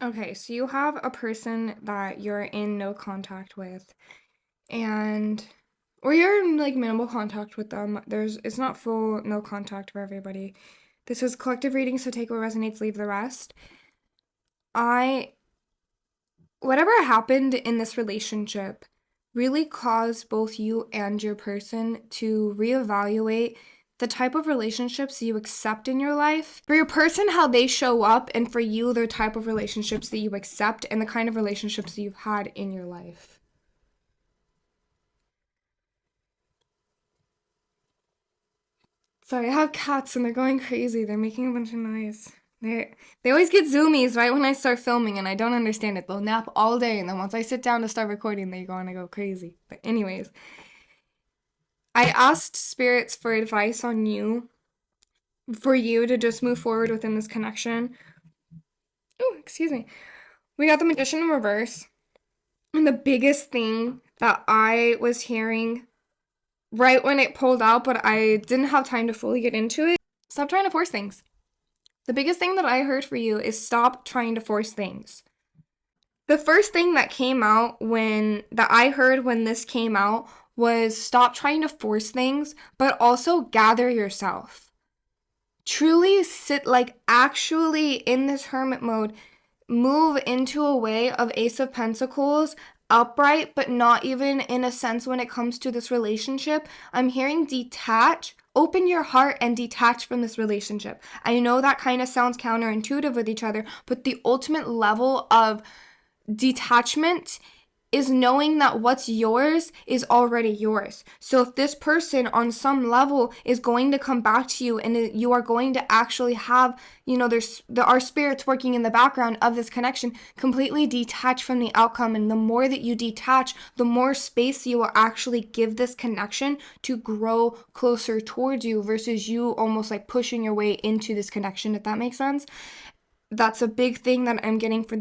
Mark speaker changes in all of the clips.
Speaker 1: Okay, so you have a person that you're in no contact with, and or you're in like minimal contact with them. It's not full no contact for everybody. This is collective reading, so take what resonates, leave the rest. I Whatever happened in this relationship really caused both you and your person to reevaluate the type of relationships you accept in your life. For your person, how they show up, and for you, the type of relationships that you accept and the kind of relationships that you've had in your life. Sorry, I have cats and they're going crazy. They're making a bunch of noise. They always get zoomies right when I start filming and I don't understand it. They'll nap all day and then once I sit down to start recording, they go crazy. But anyways, I asked spirits for advice on you for you to just move forward within this connection. Oh, excuse me. We got the Magician in reverse. And the biggest thing that I was hearing right when it pulled out, but I didn't have time to fully get into it, stop trying to force things. The biggest thing that I heard for you is stop trying to force things. The first thing that came out that I heard when this came out was stop trying to force things, but also gather yourself. Truly sit, like actually in this hermit mode, move into a way of Ace of Pentacles, upright, but not even in a sense when it comes to this relationship. I'm hearing detach. Open your heart and detach from this relationship. I know that kind of sounds counterintuitive with each other, but the ultimate level of detachment is knowing that what's yours is already yours. So if this person on some level is going to come back to you and you are going to actually have, there are spirits working in the background of this connection, completely detach from the outcome. And the more that you detach, the more space you will actually give this connection to grow closer towards you versus you almost like pushing your way into this connection, if that makes sense. That's a big thing that I'm getting for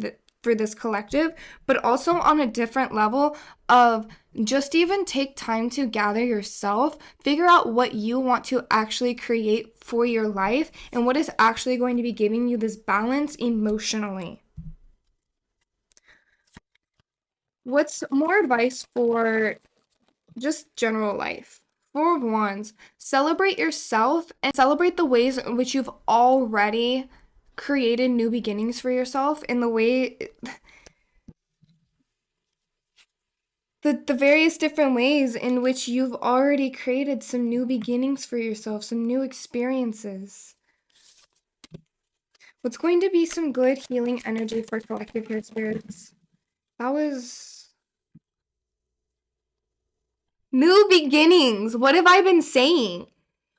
Speaker 1: this collective, but also on a different level of just even take time to gather yourself, figure out what you want to actually create for your life and what is actually going to be giving you this balance emotionally. What's more advice for just general life? Four of Wands, celebrate yourself and celebrate the ways in which you've already created new beginnings for yourself in the way the various different ways in which you've already created some new beginnings for yourself, some new experiences. What's going to be some good healing energy for collective here, spirits? That was new beginnings. What have I been saying?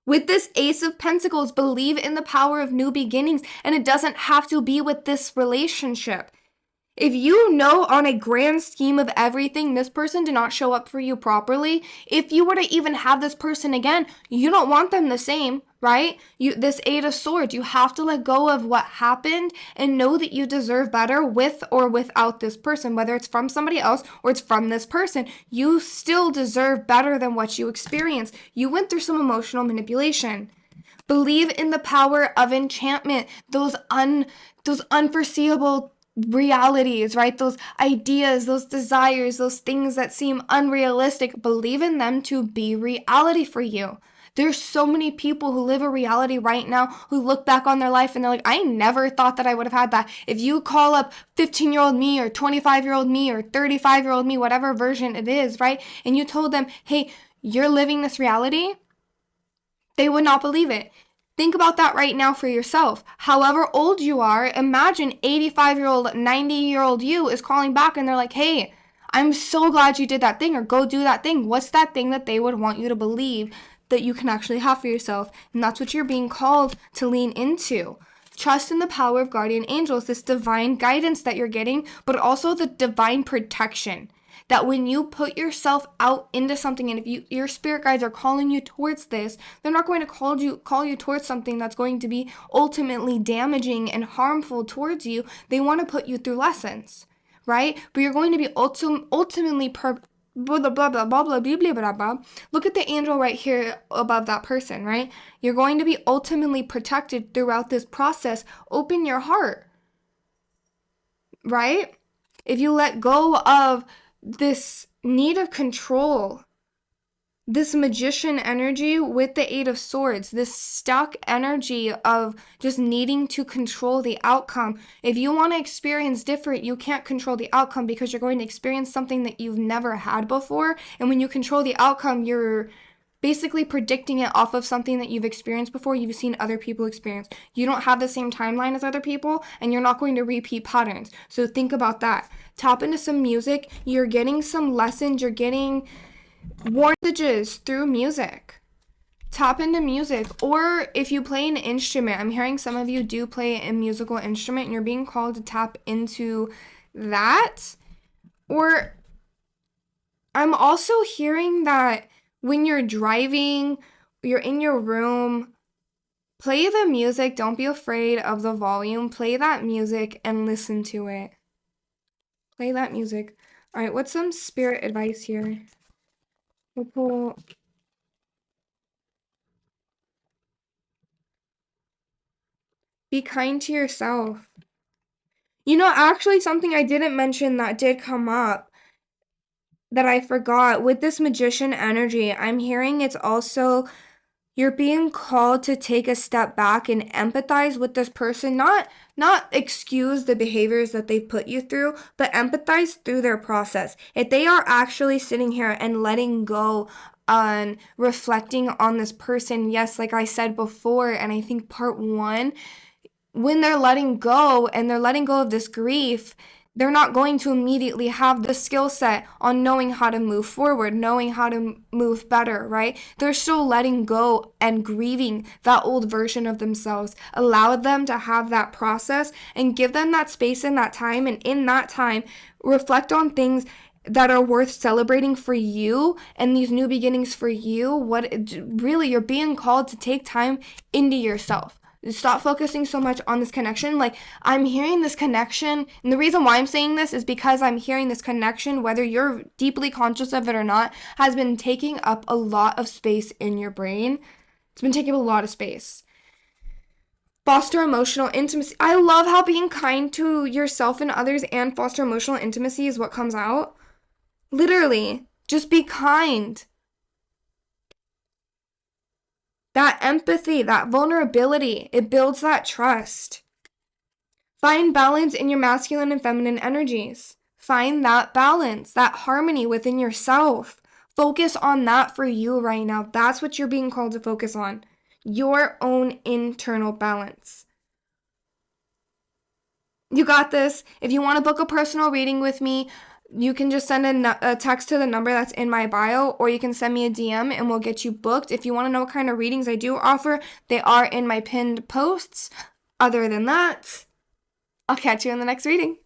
Speaker 1: With this Ace of Pentacles, believe in the power of new beginnings, and it doesn't have to be with this relationship. If you know on a grand scheme of everything, this person did not show up for you properly, if you were to even have this person again, you don't want them the same, right? This Eight of Swords, you have to let go of what happened and know that you deserve better with or without this person, whether it's from somebody else or it's from this person. You still deserve better than what you experienced. You went through some emotional manipulation. Believe in the power of enchantment, those unforeseeable realities, right? Those ideas, those desires, those things that seem unrealistic. Believe in them to be reality for you. There's so many people who live a reality right now who look back on their life and they're like, I never thought that I would have had that. If you call up 15-year-old me or 25-year-old me or 35-year-old me, whatever version it is, right? And you told them, hey, you're living this reality, they would not believe it. Think about that right now for yourself. However old you are, imagine 85-year-old, 90-year-old you is calling back and they're like, hey, I'm so glad you did that thing, or go do that thing. What's that thing that they would want you to believe that you can actually have for yourself? And that's what you're being called to lean into. Trust in the power of guardian angels, this divine guidance that you're getting, but also the divine protection. That when you put yourself out into something, and if your spirit guides are calling you towards this, they're not going to call you towards something that's going to be ultimately damaging and harmful towards you. They want to put you through lessons, right? But you're going to be ultimately blah blah blah blah blah blah blah blah blah. Look at the angel right here above that person, right? You're going to be ultimately protected throughout this process. Open your heart. right? If you let go of this need of control, this magician energy with the Eight of Swords, this stuck energy of just needing to control the outcome. If you want to experience different, you can't control the outcome because you're going to experience something that you've never had before. And when you control the outcome, you're basically predicting it off of something that you've experienced before, you've seen other people experience. You don't have the same timeline as other people, and you're not going to repeat patterns. So think about that. Tap into some music. You're getting some lessons. You're getting messages through music. Tap into music. Or if you play an instrument, I'm hearing some of you do play a musical instrument and you're being called to tap into that. Or I'm also hearing that when you're driving, you're in your room, play the music. Don't be afraid of the volume. Play that music and listen to it. Play that music. All right, what's some spirit advice here? We'll pull... Be kind to yourself. You know, actually, something I didn't mention that did come up that I forgot. With this magician energy, I'm hearing it's also you're being called to take a step back and empathize with this person, not excuse the behaviors that they put you through, but empathize through their process. If they are actually sitting here and letting go on reflecting on this person, yes, like I said before, and I think part 1, when they're letting go and they're letting go of this grief, they're not going to immediately have the skill set on knowing how to move forward, knowing how to move better, right? They're still letting go and grieving that old version of themselves. Allow them to have that process and give them that space and that time. And in that time, reflect on things that are worth celebrating for you and these new beginnings for you. Really, you're being called to take time into yourself. Stop focusing so much on this connection. Like, I'm hearing this connection, and the reason why I'm saying this is because I'm hearing this connection, whether you're deeply conscious of it or not, has been taking up a lot of space in your brain. It's been taking up a lot of space. Foster emotional intimacy. I love how being kind to yourself and others and foster emotional intimacy is what comes out. Literally, just be kind. That empathy, that vulnerability, it builds that trust. Find balance in your masculine and feminine energies. Find that balance, that harmony within yourself. Focus on that for you right now. That's what you're being called to focus on. Your own internal balance. You got this. If you want to book a personal reading with me, you can just send a text to the number that's in my bio, or you can send me a DM and we'll get you booked. If you want to know what kind of readings I do offer, they are in my pinned posts. Other than that, I'll catch you in the next reading.